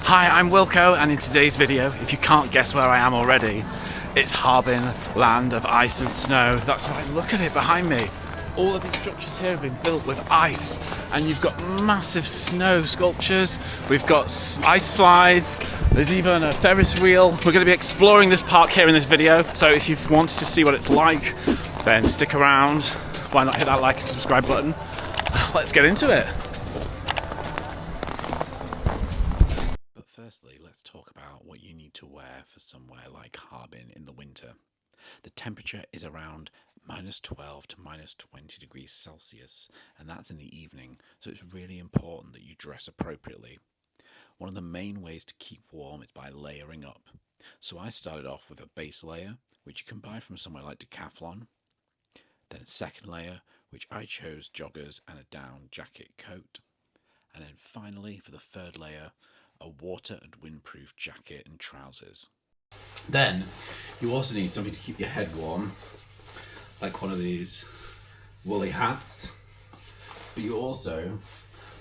Hi, I'm Wilco, and in today's video, if you can't guess where I am already, it's Harbin, land of ice and snow. That's right, look at it behind me. All of these structures here have been built with ice, and you've got massive snow sculptures, we've got ice slides, there's even a Ferris wheel. We're going to be exploring this park here in this video, so if you want to see what it's like, then stick around. Why not hit that like and subscribe button? Let's get into it. But firstly, let's talk about what you need to wear for somewhere like Harbin in the winter. The temperature is around -12 to -20 degrees Celsius, and that's in the evening, so it's really important that you dress appropriately. One of the main ways to keep warm is by layering up. So I started off with a base layer, which you can buy from somewhere like Decathlon. Then a second layer, which I chose joggers and a down jacket coat. And then finally, for the third layer, a water and windproof jacket and trousers. Then you also need something to keep your head warm, like one of these woolly hats. But you also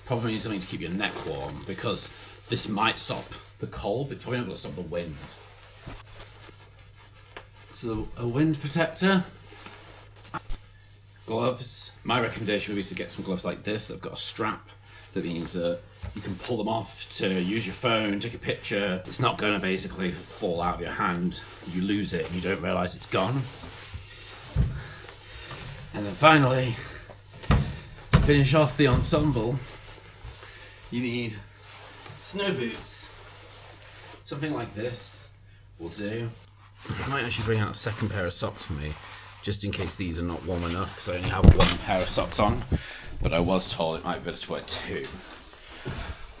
probably need something to keep your neck warm, because this might stop the cold, but it's probably not going to stop the wind. So a wind protector. Gloves. My recommendation would be to get some gloves like this. They've got a strap that means that you can pull them off to use your phone, take a picture. It's not going to basically fall out of your hand. You lose it and you don't realise it's gone. And then finally, to finish off the ensemble, you need snow boots. Something like this will do. I might actually bring out a second pair of socks for me, just in case these are not warm enough, because I only have one pair of socks on. But I was told it might be better to wear two.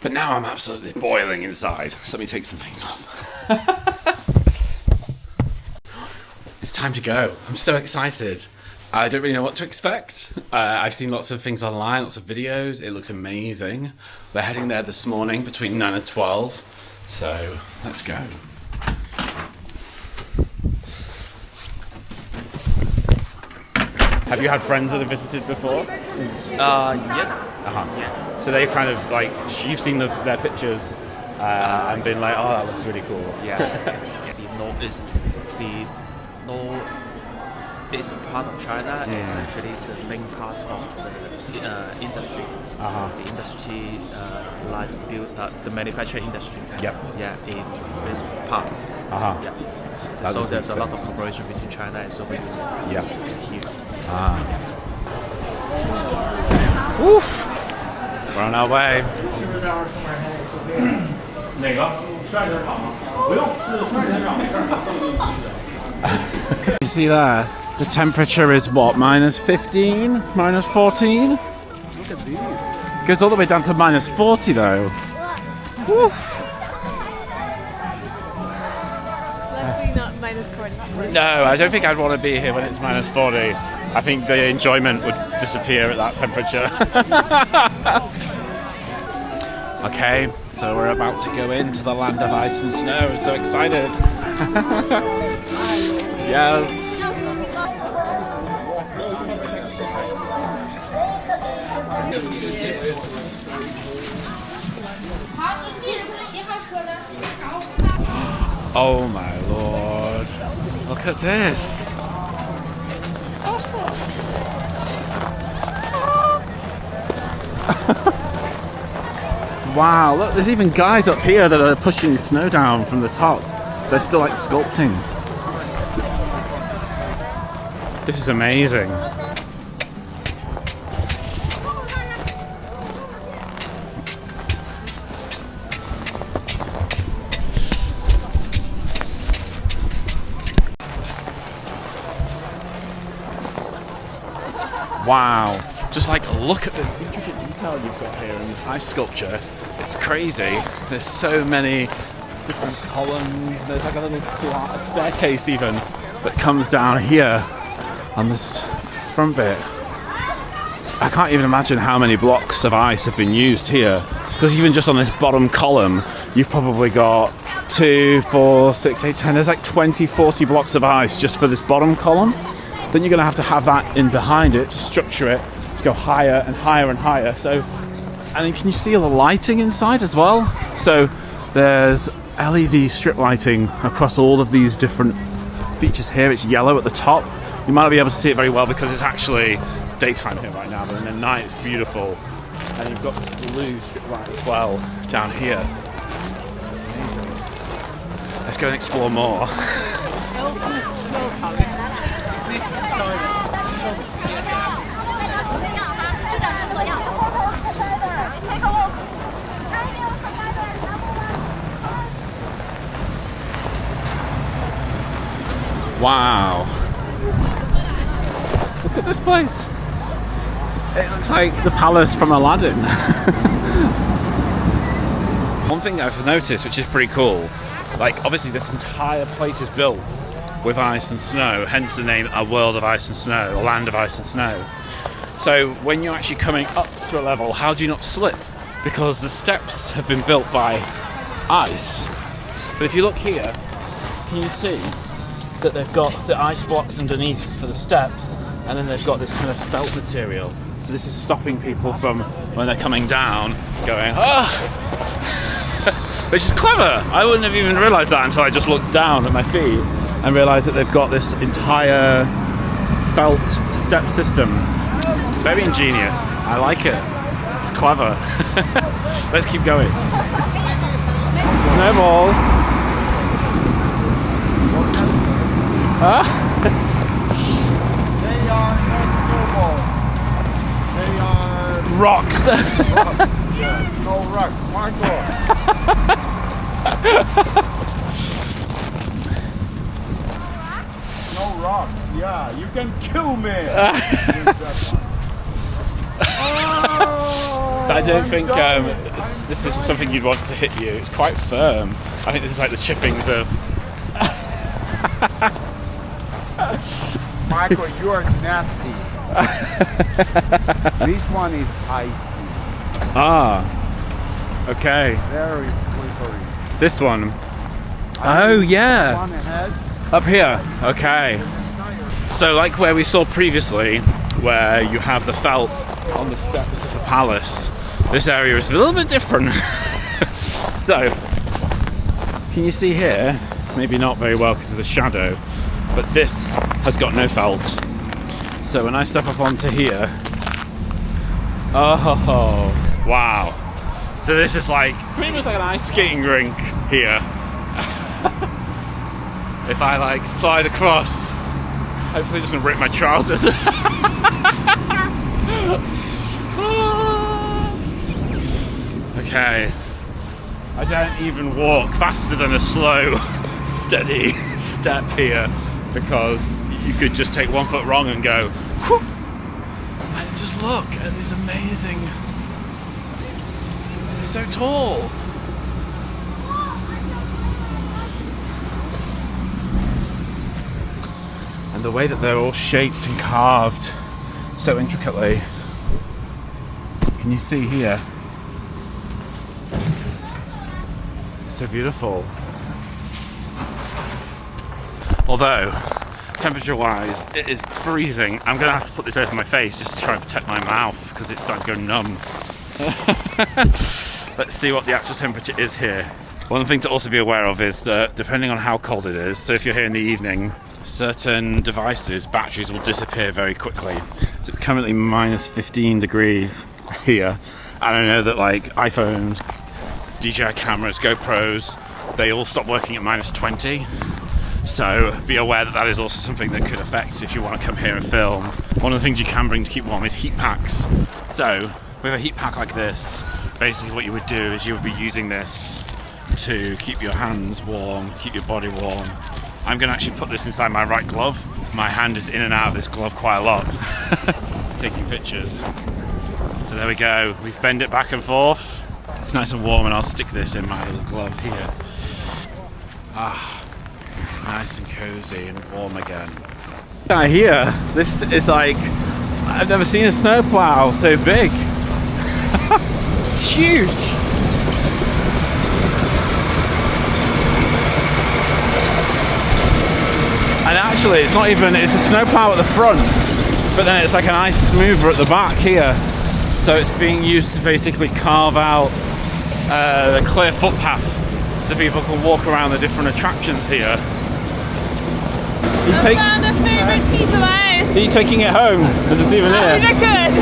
But now I'm absolutely boiling inside, so let me take some things off. It's time to go. I'm so excited. I don't really know what to expect. I've seen lots of things online, lots of videos. It looks amazing. We're heading there this morning between 9 and 12. So let's go. Have you had friends that have visited before? Yes. Yeah. So they've kind of like, you've seen their pictures and been like, oh, that looks really cool. Yeah. The northeast part of China is actually the main part of the industry. The industry, the manufacturing industry. Yep. Yeah, in this part. Yeah. So there's a lot of cooperation between China and Soviet Union. Here. Oof. We're on our way. You see there? The temperature is what? -15? -14? Look at these. Goes all the way down to -40 though. Woof. Luckily not -40. No, I don't think I'd want to be here when it's -40. I think the enjoyment would disappear at that temperature. Okay, so we're about to go into the land of ice and snow. I'm so excited. Yes. Oh my lord. Look at this. Wow, look, there's even guys up here that are pushing snow down from the top. They're still like sculpting. This is amazing. Wow, just like look at the intricate detail you've got here in the ice sculpture. It's crazy. There's so many different columns. There's like a little staircase even that comes down here on this front bit. I can't even imagine how many blocks of ice have been used here, because even just on this bottom column you've probably got 2, 4, 6, 8, 10, there's like 20, 40 blocks of ice just for this bottom column. Then you're going to have that in behind it to structure it to go higher and higher and higher. So, and can you see all the lighting inside as well? So There's LED strip lighting across all of these different features here. It's yellow at the top. You might not be able to see it very well because it's actually daytime here right now, but in the night it's beautiful. And you've got this blue strip light as well down here. That's amazing. Let's go and explore more. Wow. Look at this place. It looks like the palace from Aladdin. One thing I've noticed, which is pretty cool, like obviously this entire place is built with ice and snow, hence the name A World of Ice and Snow, a land of ice and snow. So when you're actually coming up to a level, how do you not slip? Because the steps have been built by ice. But if you look here, can you see that they've got the ice blocks underneath for the steps, and then they've got this kind of felt material. So this is stopping people from, when they're coming down, going, ah! Which is clever! I wouldn't have even realised that until I just looked down at my feet and realised that they've got this entire felt step system. Very ingenious. I like it. It's clever. Let's keep going. Snowball. Huh? They are not snowballs. They are Rocks. rocks. Yeah, snow rocks. Marco. Snow rocks. Yeah, you can kill me. with that one. Oh, I don't I'm think dying. this is something you'd want to hit you. It's quite firm. I think this is like the chippings of... Michael, you are nasty. This one is icy. Ah. Okay. Very slippery. This one. I Oh, think yeah. One ahead. Up here. Okay. So like where we saw previously, where you have the felt on the steps of the palace, this area is a little bit different. So, can you see here? Maybe not very well because of the shadow, but this has got no felt. So when I step up onto here, oh wow. So this is like pretty much like an ice skating rink here. If I like slide across, hopefully it doesn't rip my trousers. Okay. I don't even walk faster than a slow, steady step here because you could just take 1 foot wrong and go whoop. And just look at this amazing, it's so tall. And the way that they're all shaped and carved so intricately. Can you see here? It's so beautiful. Although, temperature-wise, it is freezing. I'm gonna have to put this over my face just to try and protect my mouth because it's starting to go numb. Let's see what the actual temperature is here. One thing to also be aware of is that depending on how cold it is, so if you're here in the evening, certain devices, batteries will disappear very quickly. So it's currently minus 15 degrees here. And I know that like iPhones, DJI cameras, GoPros, they all stop working at minus 20. So be aware that that is also something that could affect if you want to come here and film. One of the things you can bring to keep warm is heat packs. So with a heat pack like this, basically what you would do is you would be using this to keep your hands warm, keep your body warm. I'm going to actually put this inside my right glove. My hand is in and out of this glove quite a lot. Taking pictures. So there we go. We've bent it back and forth. It's nice and warm and I'll stick this in my little glove here. Ah, nice and cozy and warm again. Here, this is like, I've never seen a snowplow so big. Huge. And actually, it's not even, it's a snowplow at the front, but then it's like an ice smoother at the back here. So it's being used to basically carve out the clear footpath so people can walk around the different attractions here. I found a favorite piece of ice. Are you taking it home as a souvenir? I wish I could.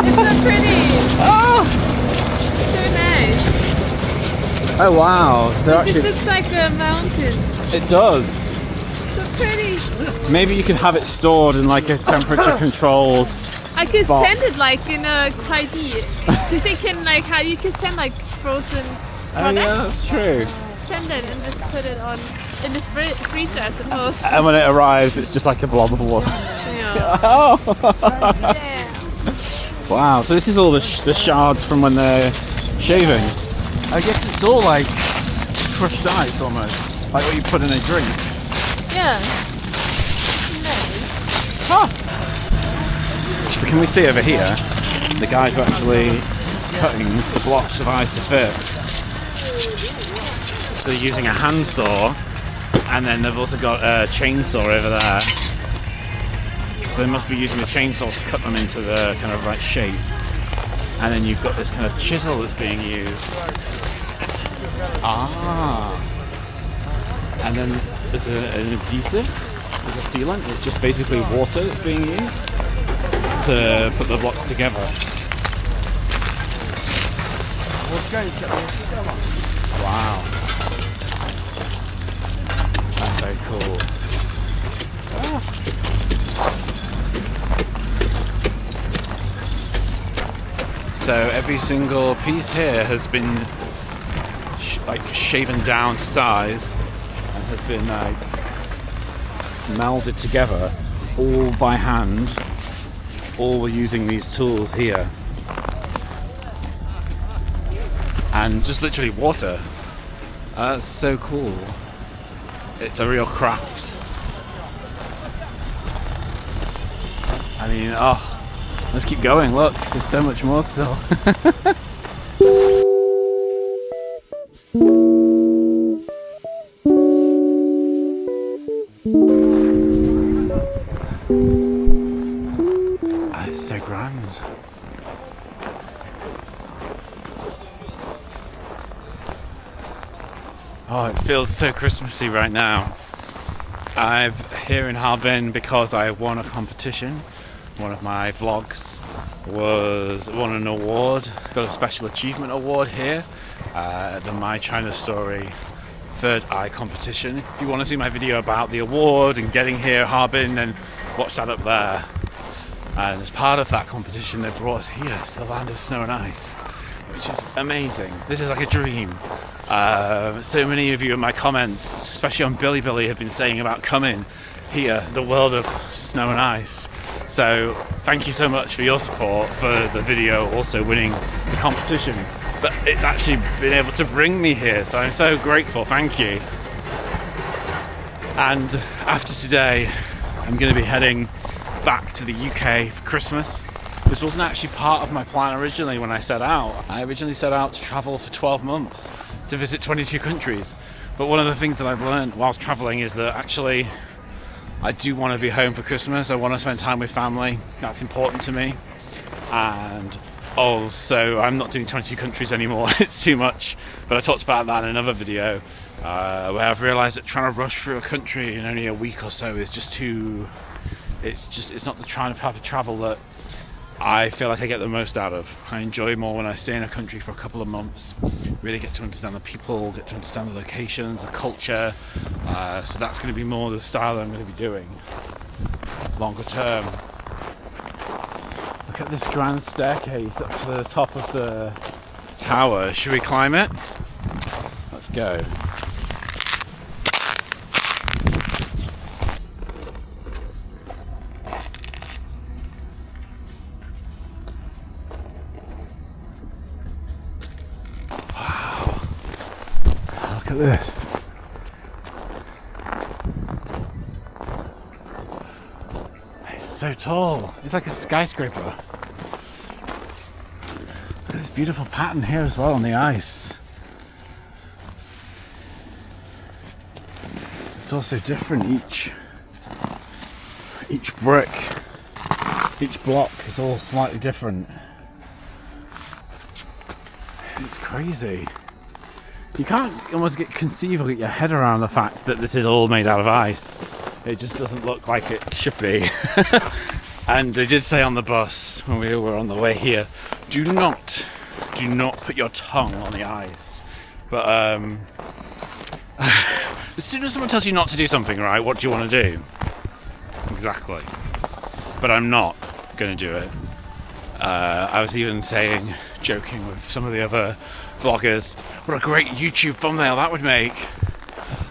It's so pretty. Oh! So nice. Oh wow! This looks like a mountain. It does. So pretty. Maybe you could have it stored in like a temperature controlled. I could box. send it like in a 快递. Because they can like how you can send like frozen Oh products. yeah, that's true. Send it and just put it on in the freezer, I suppose. And when it arrives, it's just like a blob of water. Yeah. Oh! Yeah. Wow, so this is all the shards from when they're shaving. I guess it's all like crushed ice almost, like what you put in a drink. Yeah. Nice. Huh. So can we see over here, the guys are actually cutting the blocks of ice to fit. So they're using a handsaw, and then they've also got a chainsaw over there. So they must be using a chainsaw to cut them into the kind of right shape. And then you've got this kind of chisel that's being used. Ah. And then there's an adhesive, there's a sealant. It's just basically water that's being used to put the blocks together. Wow. That's very cool. Ah. So every single piece here has been shaven down to size and has been melded together, all by hand, all using these tools here. And just literally water. That's so cool. It's a real craft. I mean, oh, let's keep going. Look, there's so much more still. It's so grand. Oh, it feels so Christmassy right now. I'm here in Harbin because I won a competition. One of my vlogs won an award, got a special achievement award here at the My China Story Third Eye competition. If you want to see my video about the award and getting here at Harbin, then watch that up there. And as part of that competition, they brought us here to the land of snow and ice, which is amazing. This is like a dream. So many of you in my comments, especially on Bilibili, have been saying about coming here, the world of snow and ice. So thank you so much for your support for the video also winning the competition. But it's actually been able to bring me here, so I'm so grateful, thank you. And after today, I'm going to be heading back to the UK for Christmas. This wasn't actually part of my plan originally when I set out. I originally set out to travel for 12 months to visit 22 countries. But one of the things that I've learned whilst traveling is that actually I do want to be home for Christmas. I want to spend time with family. That's important to me. And also, I'm not doing 22 countries anymore. It's too much. But I talked about that in another video where I've realised that trying to rush through a country in only a week or so is just too... It's not the type of travel that I feel like I get the most out of. I enjoy more when I stay in a country for a couple of months, really get to understand the people, get to understand the locations, the culture. So that's going to be more the style that I'm going to be doing longer term. Look at this grand staircase up to the top of the tower. Should we climb it? Let's go. Look at this. It's so tall. It's like a skyscraper. Look at this beautiful pattern here as well on the ice. It's also different. Each brick, each block is all slightly different. It's crazy. You can't almost conceive or get your head around the fact that this is all made out of ice. It just doesn't look like it should be. And they did say on the bus when we were on the way here, do not put your tongue on the ice. But as soon as someone tells you not to do something, right, what do you want to do? Exactly. But I'm not going to do it. I was even joking with some of the other vloggers, what a great YouTube thumbnail that would make.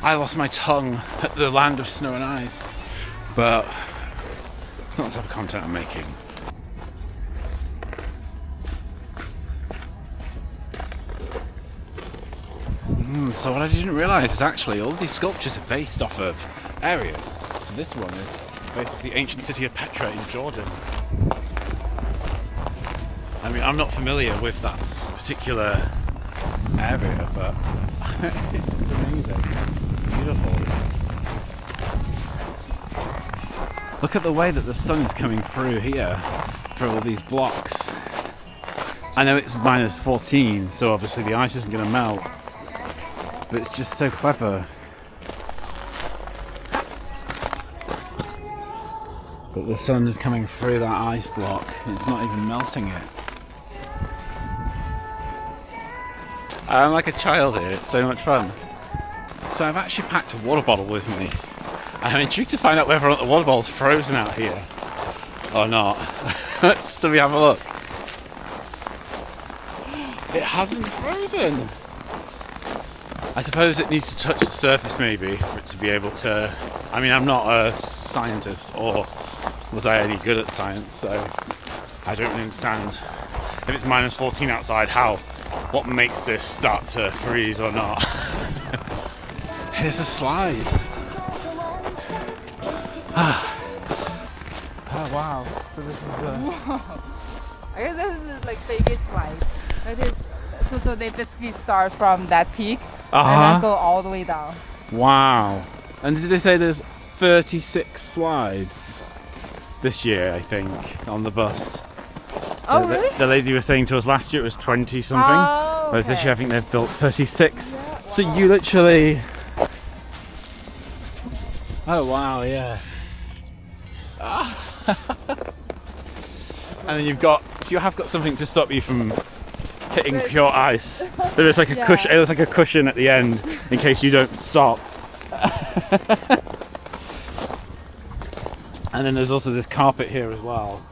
I lost my tongue at the land of snow and ice. But it's not the type of content I'm making. So what I didn't realise is actually all of these sculptures are based off of areas. So this one is based off the ancient city of Petra in Jordan. I mean, I'm not familiar with that particular area, but it's amazing. It's beautiful. Look at the way that the sun is coming through here, through all these blocks. I know it's minus 14, so obviously the ice isn't going to melt. But it's just so clever. But the sun is coming through that ice block and it's not even melting it. I'm like a child here, it's so much fun. So I've actually packed a water bottle with me. I'm intrigued to find out whether or not the water bottle's frozen out here or not. So we have a look. It hasn't frozen. I suppose it needs to touch the surface maybe for it to be able to... I mean, I'm not a scientist, or was I any good at science, so I don't really understand if it's minus 14 outside, what makes this start to freeze or not. Here's a slide. Oh wow, so this is the... I guess this is like biggest slide. That is, so they basically start from that peak and then go all the way down. Wow. And did they say there's 36 slides this year, I think, on the bus? Oh, really? The lady was saying to us last year it was 20 something. Oh, Whereas this okay. year I think they've built 36. Yeah, wow. So you literally... Oh wow, yeah. And then you have got something to stop you from hitting pure ice. There is like a cushion. It looks like a cushion at the end in case you don't stop. And then there's also this carpet here as well.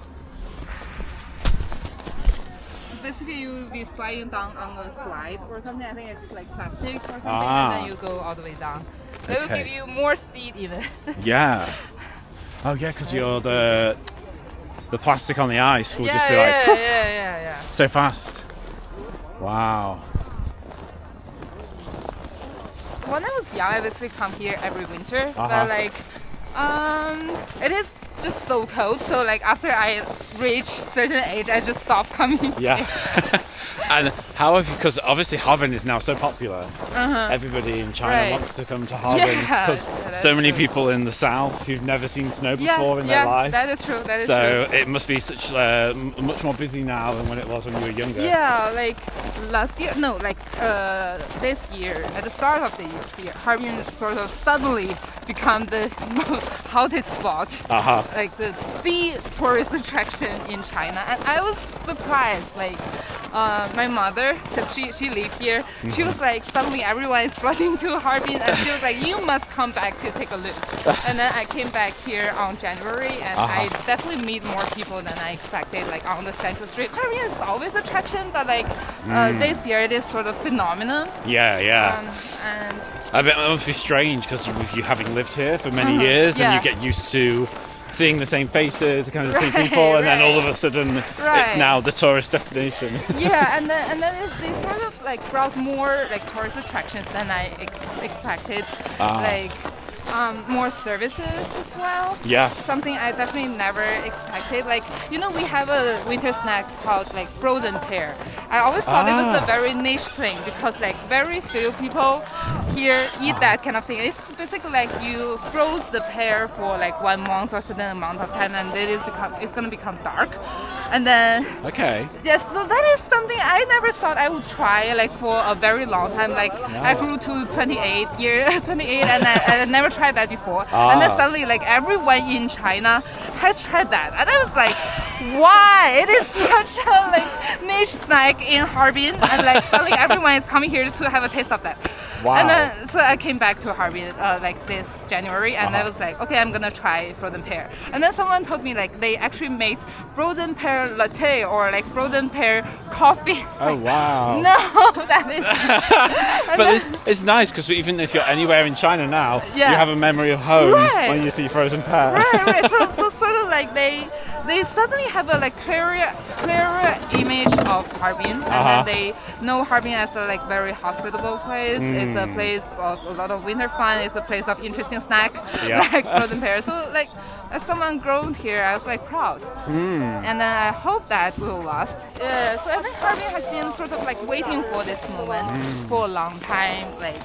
Basically, you will be sliding down on the slide or something. I think it's like plastic or something, Ah. and then you go all the way down. It will Okay. give you more speed even. Yeah. Oh yeah, because you're the plastic on the ice will just be yeah, like yeah. so fast. Wow. When I was young, I basically come here every winter, Uh-huh. but like, it is just so cold. So like after I reach certain age, I just stop coming. Yeah. And how have you, because obviously Harbin is now so popular, everybody in China Right. wants to come to Harbin Yeah, because that's so many true. people in the south who've never seen snow Yeah, before in their life. that is true. That is So true. it must be such much more busy now than when it was when you were younger. Yeah, like last year, no, like this year, at the start of the year, Harbin sort of suddenly become the hottest spot, like the tourist attraction in China, and I was surprised. Like my mother, because she lived here, she was like, suddenly everyone is flooding to Harbin, and she was like, you must come back to take a look. And then I came back here on January, and I definitely meet more people than I expected, like on the central street. Harbin is always attraction, but like this year it is sort of phenomenon. Yeah. And I bet it must be strange because you having lived here for many years and you get used to seeing the same faces, kind of the same people, and then all of a sudden it's now the tourist destination. Yeah, and then they sort of like brought more like tourist attractions than I expected, like more services as well. Yeah. Something I definitely never expected. Like, you know, we have a winter snack called like frozen pear. I always thought it was a very niche thing because like very few people here eat that kind of thing. It's basically like you froze the pear for like 1 month or certain amount of time, and it's gonna become dark, and then Okay. yes. So that is something I never thought I would try like for a very long time. Like I grew to 28, and I never tried that before. And then suddenly like everyone in China has tried that, and I was like, why? It is such a like niche snack in Harbin, and like suddenly everyone is coming here to have a taste of that. Wow. And then so I came back to Harbin like this January, and I was like, okay, I'm gonna try frozen pear. And then someone told me like they actually made frozen pear latte or like frozen pear coffee. It's Oh like, wow. no, that is. But it's nice because even if you're anywhere in China now, Yeah. you have a memory of home Right. when you see frozen pear. Right. So sort of like they suddenly have a like clearer image of Harbin, and then they know Harbin as a like very hospitable place. It's a place of a lot of winter fun. It's a place of interesting snack like frozen pear. So like as someone grown here, I was like proud, and then I hope that will last. So I think Harbin has been sort of like waiting for this moment for a long time. Like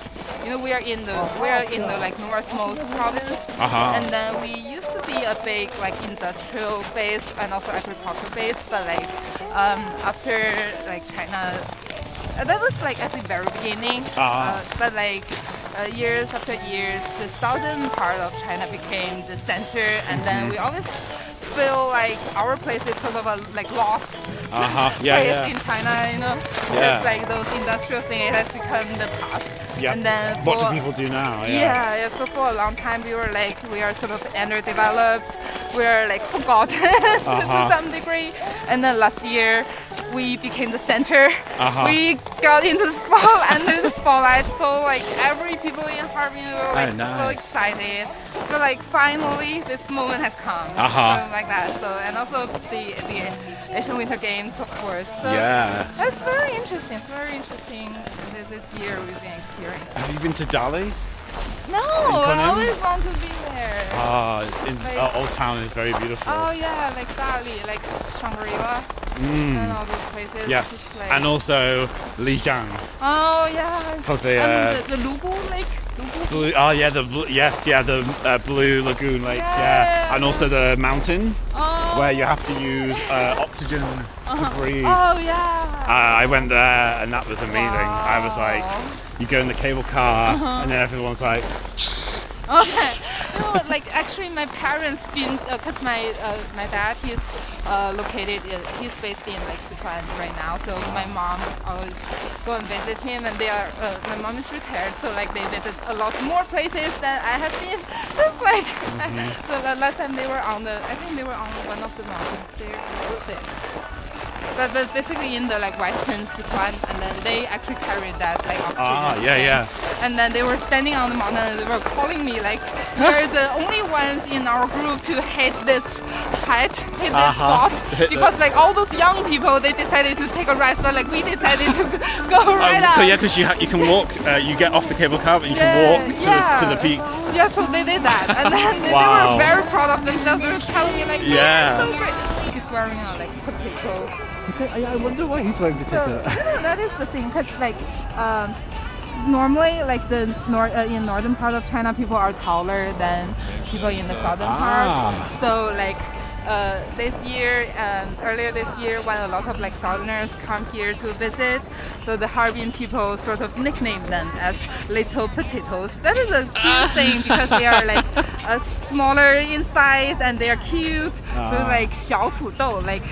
we are in the like northmost province, and then we used to be a big like industrial base and also agricultural base, but like after like China, that was like at the very beginning, but like years after years, the southern part of China became the center, and then we always feel like our place is sort of a like lost place in China, because like those industrial things, it has become the past. Yeah. And then What do people do now? yeah. So for a long time we are sort of underdeveloped. We're like forgotten to some degree. And then last year we became the center. We got into the spotlight. So like every people in Harbin were like so excited. But like finally this moment has come. Something like that. So and also the Asian Winter Games, of course. So that's very interesting. It's very interesting this year we've been experiencing. Have you been to Dali? No, I always want to be there. Old Town is very beautiful. Oh yeah, like Dali, like Shangri-La, and all those places. Yes, Just, like, and also Lijiang oh yeah. for the. And the Lugu Lake. Blue, the Blue Lagoon Lake, Yeah. and also the mountain Oh. where you have to use oxygen to breathe. Oh yeah. I went there and that was amazing. I was like, Wow. you go in the cable car and then everyone's like, Okay. Like actually, my parents been because my dad he's he's based in like Sichuan right now. So my mom always go and visit him, and my mom is retired, so like they visit a lot more places than I have been. Just like so the last time they were on I think they were on one of the mountains there. But basically in the like western Sichuan, and then they actually carried that like oxygen. yeah. And then they were standing on the mountain and they were calling me like, we're the only ones in our group to hit this spot, because like all those young people, they decided to take a rest, but like we decided to go right up. So yeah, because you can walk, you get off the cable car, but you can walk to the peak. Yeah, so they did that, and then they were very proud of themselves. They were telling me like, yeah, so great. He's wearing a like potato. I wonder why he's wearing So that is the thing, because like normally like the in northern part of China, people are taller than people in the southern part. So like earlier this year, when a lot of like southerners come here to visit, so the Harbin people sort of nicknamed them as little potatoes. That is a cute thing because they are like smaller in size and they are cute. So like 小土豆, like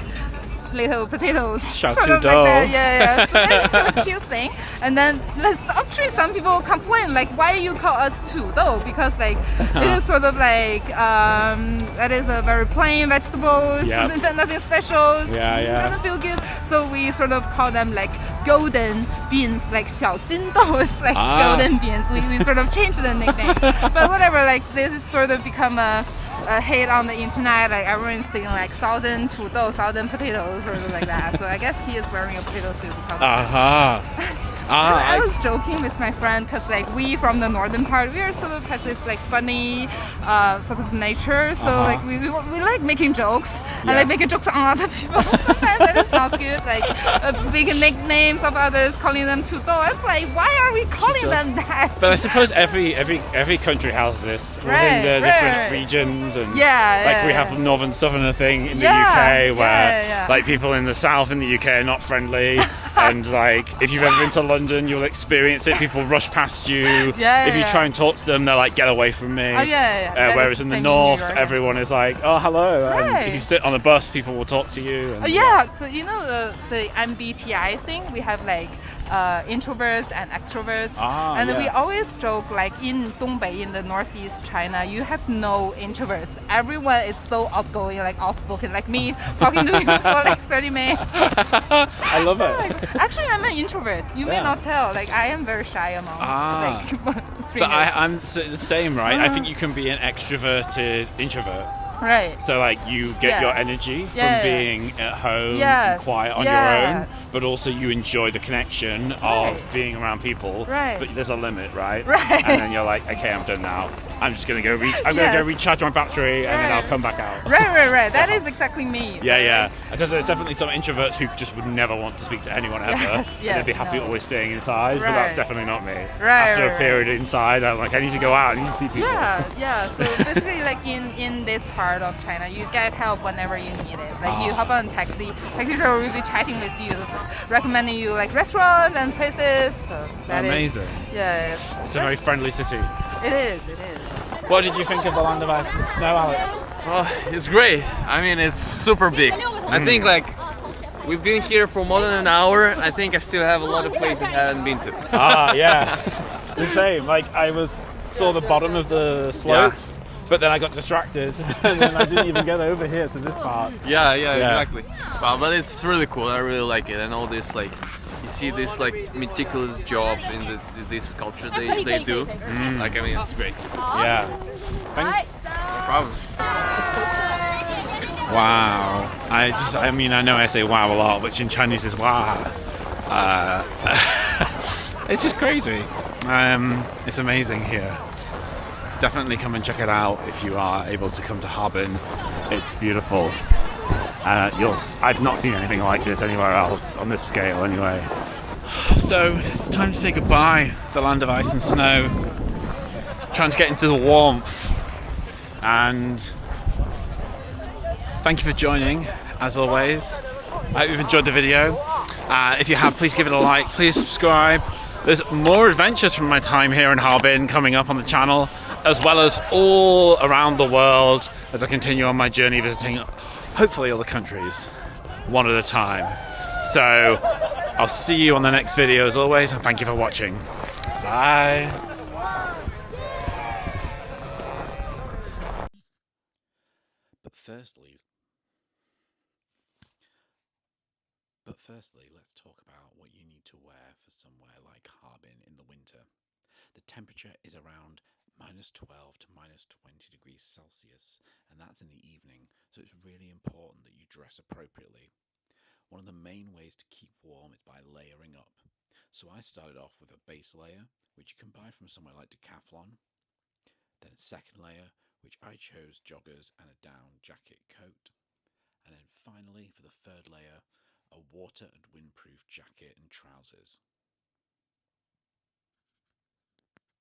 little potatoes, sort of like that. Yeah. So that's a cute thing. And then actually some people complain like, why you call us 土豆? Because like it is sort of like that is a very plain vegetables, nothing special. Doesn't feel good. So we sort of call them like golden beans, like 小金豆 is like golden beans. We sort of changed the nickname. But whatever, like this is sort of become a hate on the internet, like everyone's saying like 1000 土豆, 1000 potatoes, or something like that. So I guess he is wearing a potato suit because of that. I was joking with my friend because like we from the northern part, we are sort of have this like funny sort of nature. So like we like making jokes and like making jokes on other people. That is not good. Like big nicknames of others, calling them tudo. It's like, why are we calling them that? But I suppose every country has this within the different regions, and we have northern southerner thing in the UK where like people in the south in the UK are not friendly, and like if you've ever been to London, you'll experience it. People rush past you. If you try and talk to them, they're like, "Get away from me." Whereas in the north, everyone is like, "Oh, hello." And if you sit on a bus, people will talk to you. And, So you know the MBTI thing, we have like introverts and extroverts, and we always joke like in Dongbei, in the northeast China, you have no introverts. Everyone is so outgoing, like outspoken, like me talking to you for like 30 minutes. I love it. Actually, I'm an introvert. You may not tell. Like I am very shy among like strangers. But I'm the same, right? I think you can be an extroverted introvert. Right. So like you get your energy from being at home and quiet on your own, but also you enjoy the connection of being around people. Right. But there's a limit, right? Right. And then you're like, okay, I'm done now. I'm just gonna go go recharge my battery, and then I'll come back out. Right. That is exactly me. Yeah. Because there's definitely some introverts who just would never want to speak to anyone ever. And they'd be happy always staying inside, but that's definitely not me. After a period inside, I'm like, I need to go out, I need to see people. Yeah. So basically, like in this part of China, you get help whenever you need it. Like you hop on a taxi driver will be chatting with you, recommending you like restaurants and places. So that amazing. It's a very friendly city. It is. What did you think of the Land of Ice and Snow, Alex? Oh, it's great. I mean, it's super big. I think like we've been here for more than an hour. I think I still have a lot of places I haven't been to. The same. Like saw the bottom of the slope. But then I got distracted, and then I didn't even get over here to this part. Yeah, exactly. But it's really cool. I really like it, and all this like, you see this like meticulous job in this sculpture they do. Like I mean, it's great. Yeah. Thanks. No problem. Wow. I know I say wow a lot, which in Chinese is wow. It's just crazy. It's amazing here. Definitely come and check it out if you are able to come to Harbin. It's beautiful. I've not seen anything like this anywhere else on this scale anyway. So it's time to say goodbye, the Land of Ice and Snow. Trying to get into the warmth. And thank you for joining, as always. I hope you've enjoyed the video. If you have, please give it a like, please subscribe. There's more adventures from my time here in Harbin coming up on the channel, as well as all around the world as I continue on my journey visiting hopefully all the countries one at a time. So I'll see you on the next video as always, and thank you for watching. Bye. But firstly, let's talk about what you need to wear for somewhere like Harbin in the winter. The temperature is around -12 to -20 degrees Celsius, and that's in the evening, so it's really important that you dress appropriately. One of the main ways to keep warm is by layering up. So I started off with a base layer, which you can buy from somewhere like Decathlon. Then a second layer, which I chose joggers and a down jacket coat. And then finally, for the third layer, a water and windproof jacket and trousers.